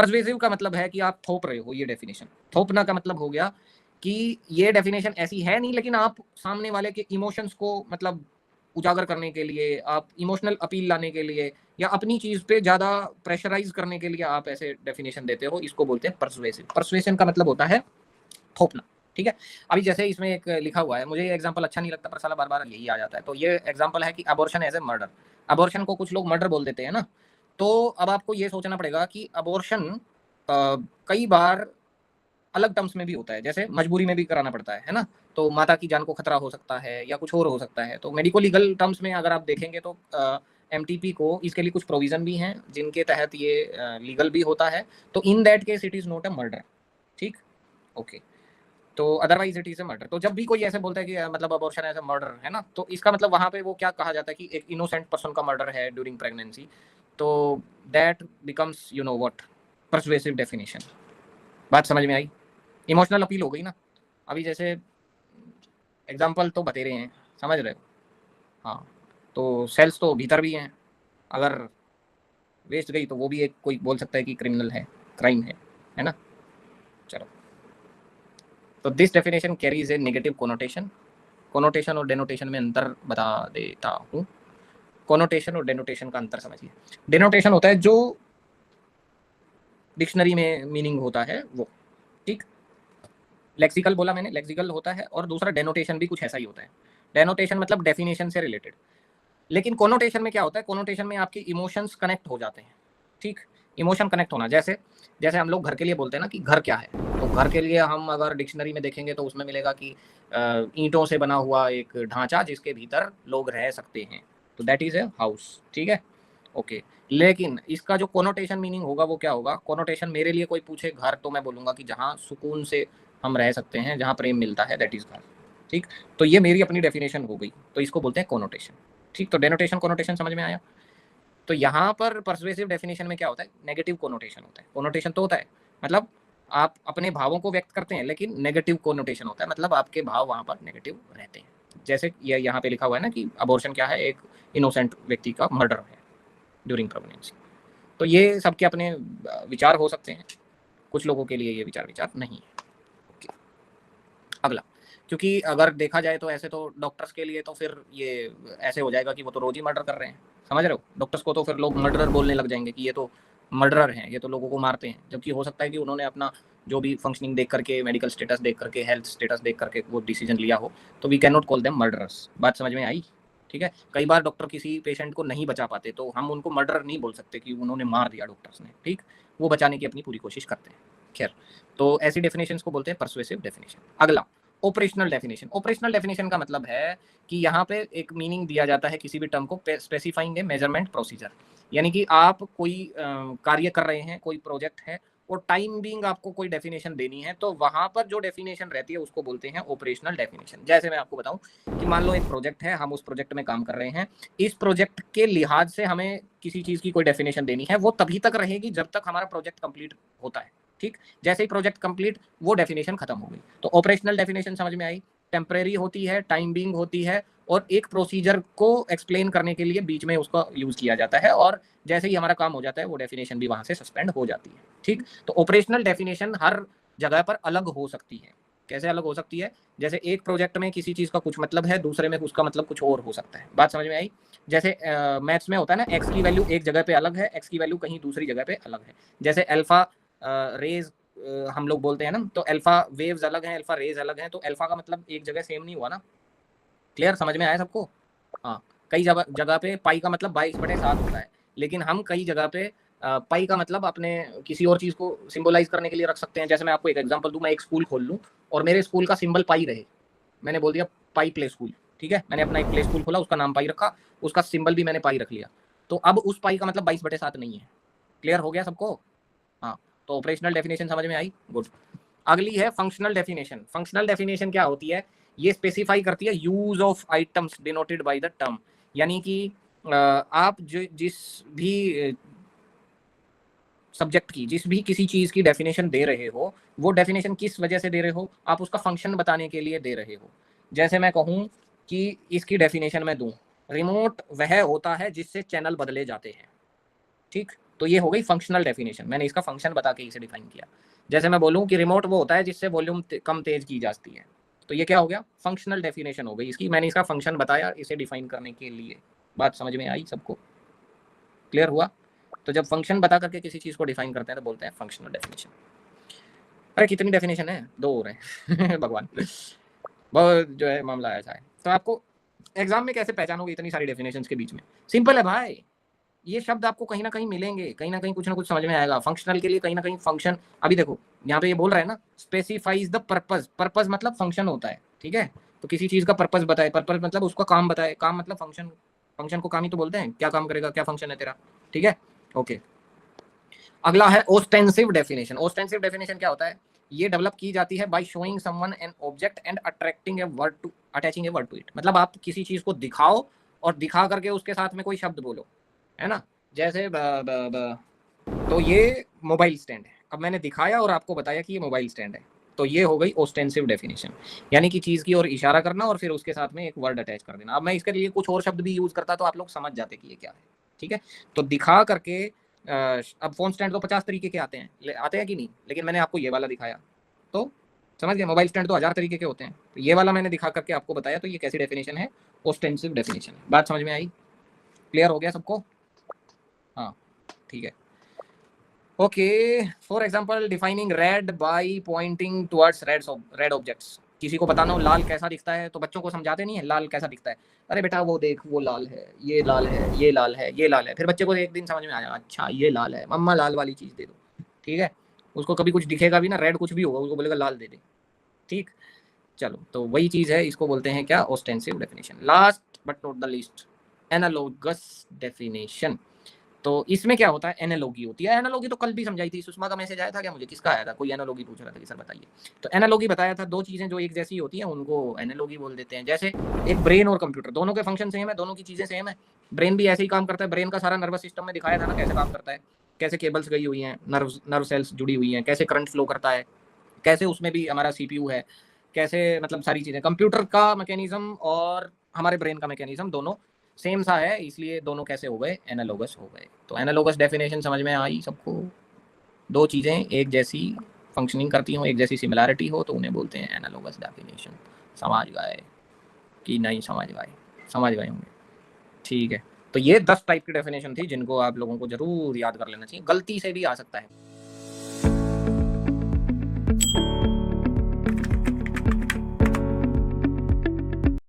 Persuasive का मतलब है कि आप थोप रहे हो ये डेफिनेशन। थोपना का मतलब हो गया कि ये डेफिनेशन ऐसी है नहीं, लेकिन आप सामने वाले के इमोशंस को मतलब उजागर करने के लिए, आप इमोशनल अपील लाने के लिए या अपनी चीज पे ज्यादा प्रेशराइज करने के लिए आप ऐसे डेफिनेशन देते हो, इसको बोलते हैं परसुएसिव। परसुएशन का मतलब होता है थोपना, ठीक है। अभी जैसे इसमें एक लिखा हुआ है, मुझे ये एग्जांपल अच्छा नहीं लगता पर साला बार बार यही आ जाता है, तो ये एग्जांपल है कि abortion as a murder. Abortion को कुछ लोग मर्डर बोल देते हैं ना, तो अब आपको ये सोचना पड़ेगा कि अबॉर्शन कई बार अलग टर्म्स में भी होता है, जैसे मजबूरी में भी कराना पड़ता है ना, तो माता की जान को खतरा हो सकता है या कुछ और हो सकता है। तो मेडिको लीगल टर्म्स में अगर आप देखेंगे तो एमटीपी को इसके लिए कुछ प्रोविजन भी हैं जिनके तहत ये लीगल भी होता है। तो in that case it is not a murder, ठीक, ओके। तो otherwise it is a murder. तो जब भी कोई ऐसे बोलता है कि मतलब अबॉर्शन एज अ मर्डर है ना, तो इसका मतलब वहां पे वो क्या कहा जाता है कि एक इनोसेंट पर्सन का मर्डर है ड्यूरिंग प्रेगनेंसी। तो that becomes you know what, persuasive definition. बात समझ में आई? इमोशनल अपील हो गई ना। अभी जैसे एग्जाम्पल तो बतेरे हैं, समझ रहे हो? हाँ, तो सेल्स तो भीतर भी हैं, अगर वेस्ट गई तो वो भी एक कोई बोल सकता है कि क्रिमिनल है, क्राइम है ना। चलो, तो this definition carries A negative connotation. Connotation और डेनोटेशन में अंतर बता देता हूँ। कोनोटेशन और डेनोटेशन का अंतर समझिए। डेनोटेशन होता है जो डिक्शनरी में मीनिंग होता है वो, ठीक। लेक्सिकल बोला मैंने, लेक्सिकल होता है, और दूसरा डेनोटेशन भी कुछ ऐसा ही होता है। डेनोटेशन मतलब डेफिनेशन से रिलेटेड। लेकिन कोनोटेशन में क्या होता है, कोनोटेशन में आपके इमोशंस कनेक्ट हो जाते हैं, ठीक। इमोशन कनेक्ट होना, जैसे जैसे हम लोग घर के लिए बोलते हैं ना कि घर क्या है, तो घर के लिए हम अगर डिक्शनरी में देखेंगे तो उसमें मिलेगा कि ईंटों से बना हुआ एक ढांचा जिसके भीतर लोग रह सकते हैं, तो दैट इज ए हाउस, ठीक है, ओके। लेकिन इसका जो कोनोटेशन मीनिंग होगा वो क्या होगा? कोनोटेशन मेरे लिए कोई पूछे घर, तो मैं बोलूंगा कि जहाँ सुकून से हम रह सकते हैं, जहाँ प्रेम मिलता है, दैट इज घर, ठीक। तो ये मेरी अपनी डेफिनेशन हो गई, तो इसको बोलते हैं कोनोटेशन, ठीक। तो डेनोटेशन कोनोटेशन समझ में आया। तो यहाँ पर परसुएसिव डेफिनेशन में क्या होता है, नेगेटिव कोनोटेशन होता है। कोनोटेशन तो होता है मतलब आप अपने भावों को व्यक्त करते हैं, लेकिन नेगेटिव कोनोटेशन होता है मतलब आपके भाव वहाँ पर नेगेटिव रहते हैं। जैसे ये यहाँ पे लिखा हुआ है ना कि अबॉर्शन क्या है, एक इनोसेंट व्यक्ति का मर्डर है ड्यूरिंग प्रेगनेंसी। तो ये सबके अपने विचार हो सकते हैं, कुछ लोगों के लिए ये विचार नहीं है। अगला, क्योंकि अगर देखा जाए तो ऐसे तो डॉक्टर्स के लिए तो फिर ये ऐसे हो जाएगा कि वो तो रोज ही मर्डर कर रहे हैं, समझ रहे हो? डॉक्टर्स को तो फिर लोग मर्डरर बोलने लग जाएंगे कि ये तो मर्डरर हैं, ये तो लोगों को मारते हैं, जबकि हो सकता है कि उन्होंने अपना जो भी फंक्शनिंग देख करके, मेडिकल स्टेटस देख करके, हेल्थ स्टेटस देख करके वो डिसीजन लिया हो, तो we can not call them murderers. बात समझ में आई? ठीक है, कई बार डॉक्टर किसी पेशेंट को नहीं बचा पाते तो हम उनको मर्डरर नहीं बोल सकते कि उन्होंने मार दिया डॉक्टर्स ने, ठीक। वो बचाने की अपनी पूरी कोशिश करते हैं। खैर, तो ऐसी डेफिनेशन को बोलते हैं परसुएसिव डेफिनेशन। अगला, ऑपरेशनल डेफिनेशन। ऑपरेशनल डेफिनेशन का मतलब है कि यहाँ पे एक मीनिंग दिया जाता है किसी भी टर्म को, स्पेसिफाइंग ए मेजरमेंट प्रोसीजर। यानी कि आप कोई कार्य कर रहे हैं, कोई प्रोजेक्ट है और टाइम बीइंग आपको कोई डेफिनेशन देनी है, तो वहां पर जो डेफिनेशन रहती है उसको बोलते हैं ऑपरेशनल डेफिनेशन। जैसे मैं आपको बताऊं कि मान लो एक प्रोजेक्ट है, हम उस प्रोजेक्ट में काम कर रहे हैं, इस प्रोजेक्ट के लिहाज से हमें किसी चीज की कोई डेफिनेशन देनी है, वो तभी तक रहेगी जब तक हमारा प्रोजेक्ट कंप्लीट होता है, ठीक। जैसे ही प्रोजेक्ट कंप्लीट, वो डेफिनेशन खत्म हो गई। तो ऑपरेशनल डेफिनेशन समझ में आई, टेम्परेरी होती है, टाइम बीइंग होती है, और एक प्रोसीजर को एक्सप्लेन करने के लिए बीच में उसका यूज किया जाता है, और जैसे ही हमारा काम हो जाता है वो डेफिनेशन भी वहां से सस्पेंड हो जाती है, ठीक। तो ऑपरेशनल डेफिनेशन हर जगह पर अलग हो सकती है। कैसे अलग हो सकती है? जैसे एक प्रोजेक्ट में किसी चीज का कुछ मतलब है, दूसरे में उसका मतलब कुछ और हो सकता है। बात समझ में आई? जैसे मैथ्स में होता है ना, एक्स की वैल्यू एक जगह पे अलग है, एक्स की वैल्यू कहीं दूसरी जगह पे अलग है। जैसे अल्फा रेज हम लोग बोलते हैं ना, तो अल्फा वेव्स अलग हैं, अल्फा रेज अलग हैं, तो अल्फा का मतलब एक जगह सेम नहीं हुआ ना। क्लियर, समझ में आया सबको? हाँ, कई जगह पे पाई का मतलब 22/7 होता है, लेकिन हम कई जगह पे पाई का मतलब अपने किसी और चीज को सिंबलाइज करने के लिए रख सकते हैं। जैसे मैं आपको एक एग्जांपल दूं, मैं एक स्कूल खोल लूं और मेरे स्कूल का सिंबल पाई रहे, मैंने बोल दिया पाई प्ले स्कूल, ठीक है, मैंने अपना एक प्ले स्कूल खोला, उसका नाम पाई रखा, उसका सिंबल भी मैंने पाई रख लिया, तो अब उस पाई का मतलब 22/7 नहीं है। क्लियर हो गया सबको? हाँ, तो ऑपरेशनल डेफिनेशन समझ में आई, गुड। अगली है फंक्शनल डेफिनेशन। फंक्शनल डेफिनेशन क्या होती है? ये स्पेसिफाई करती है use of items denoted by the term. यानी कि आप जिस भी सब्जेक्ट की, जिस भी किसी चीज की डेफिनेशन दे रहे हो, वो डेफिनेशन किस वजह से दे रहे हो? आप उसका फंक्शन बताने के लिए दे रहे हो। जैसे मैं कहूँ कि इसकी डेफिनेशन मैं दूं, रिमोट वह होता है जिससे चैनल बदले जाते हैं, ठीक। तो ये हो गई फंक्शनल डेफिनेशन, मैंने इसका फंक्शन बता के इसे डिफाइन किया। जैसे मैं बोलूँ कि रिमोट वो होता है जिससे वॉल्यूम कम तेज की जाती है, तो ये क्या हो गया, फंक्शनल डेफिनेशन हो गई इसकी, मैंने इसका फंक्शन बताया इसे डिफाइन करने के लिए। बात समझ में आई सबको, क्लियर हुआ? तो जब फंक्शन बता करके किसी चीज को डिफाइन करते हैं तो बोलते हैं फंक्शनल डेफिनेशन। अरे कितनी डेफिनेशन है, 2 हो रहे हैं भगवान, बहुत जो है मामला ऐसा है। तो आपको एग्जाम में कैसे पहचानोगे इतनी सारी डेफिनेशंस के बीच में? सिंपल है भाई, ये शब्द आपको कहीं ना कहीं मिलेंगे, कहीं ना कहीं कुछ ना कुछ समझ में आएगा। फंक्शनल के लिए कहीं ना कहीं फंक्शन, अभी देखो यहाँ पे ये बोल रहा है ना, स्पेसिफाइज द पर्पस, पर्पस मतलब फंक्शन होता है, ठीक है? तो किसी चीज का पर्पस बताए, पर्पस मतलब उसका काम बताए, काम मतलब फंक्शन, फंक्शन को काम ही तो बोलते हैं, क्या काम करेगा, क्या फंक्शन है तेरा, ठीक है? ओके, अगला है ओस्टेंसिव डेफिनेशन। ओस्टेंसिव डेफिनेशन क्या होता है? ये डेवलप की जाती है by showing someone an object and attracting a word to, attaching a word to it. मतलब आप किसी चीज को दिखाओ और दिखा करके उसके साथ में कोई शब्द बोलो, है ना? जैसे तो ये मोबाइल स्टैंड है, अब मैंने दिखाया और आपको बताया कि ये मोबाइल स्टैंड है, तो ये हो गई ओस्टेंसिव डेफिनेशन, यानी कि चीज की ओर इशारा करना और फिर उसके साथ में एक वर्ड अटैच कर देना। अब मैं इसके लिए कुछ और शब्द भी यूज करता तो आप लोग समझ जाते कि ये क्या है, ठीक है? तो दिखा करके अब फोन स्टैंड तो 50 तरीके के आते हैं, आते हैं कि नहीं, लेकिन मैंने आपको ये वाला दिखाया तो समझ गए। मोबाइल स्टैंड तो 1000 तरीके के होते हैं, तो ये वाला मैंने दिखा करके आपको बताया, तो ये कैसी डेफिनेशन है? ओस्टेंसिव डेफिनेशन। बात समझ में आई? क्लियर हो गया सबको? हाँ ठीक है। Okay, for example defining red by pointing towards red objects. किसी को बताना हो लाल कैसा दिखता है, तो बच्चों को समझाते नहीं है लाल कैसा दिखता है, अरे बेटा वो देख वो लाल है, ये लाल है, ये लाल है, ये लाल है। फिर बच्चे को एक दिन समझ में आया, अच्छा ये लाल है, मम्मा लाल वाली चीज दे दो, ठीक है? उसको कभी कुछ दिखेगा भी ना, रेड कुछ भी होगा, उसको बोलेगा लाल दे दे, ठीक? चलो, तो वही चीज है, इसको बोलते हैं क्या? Ostensive definition. Last but not the least, analogous definition. तो इसमें क्या होता है? एनालॉगी होती है। एनालॉगी तो कल भी समझाई थी, सुषमा का मैसेज आया था क्या मुझे, किसका आया था? कोई एनालॉगी पूछ रहा था कि सर बताइए। तो एनालॉगी बताया था, दो चीजें जो एक जैसी होती हैं उनको एनालॉगी बोल देते हैं। जैसे एक ब्रेन और कंप्यूटर, दोनों के फंक्शन सेम है, दोनों की चीजें सेम है। ब्रेन भी ऐसे ही काम करता है, ब्रेन का सारा नर्वस सिस्टम में दिखाया था ना कैसे काम करता है, कैसे केबल्स गई हुई हैं, नर्व सेल्स जुड़ी हुई हैं, कैसे करंट फ्लो करता है, कैसे उसमें भी हमारा सीपीयू है, कैसे मतलब सारी चीजें, कंप्यूटर का मैकेनिज्म और हमारे ब्रेन का मैकेनिज्म दोनों सेम सा है, इसलिए दोनों कैसे हो गए? एनालोगस हो गए। तो एनालोगस डेफिनेशन समझ में आई सबको? दो चीजें एक जैसी फंक्शनिंग करती हो, एक जैसी सिमिलैरिटी हो, तो उन्हें बोलते हैं एनालोगस डेफिनेशन। समझ गए कि नहीं समझ गए? समझ गए होंगे, ठीक है। तो ये 10 टाइप की डेफिनेशन थी जिनको आप लोगों को जरूर याद कर लेना चाहिए, गलती से भी आ सकता है।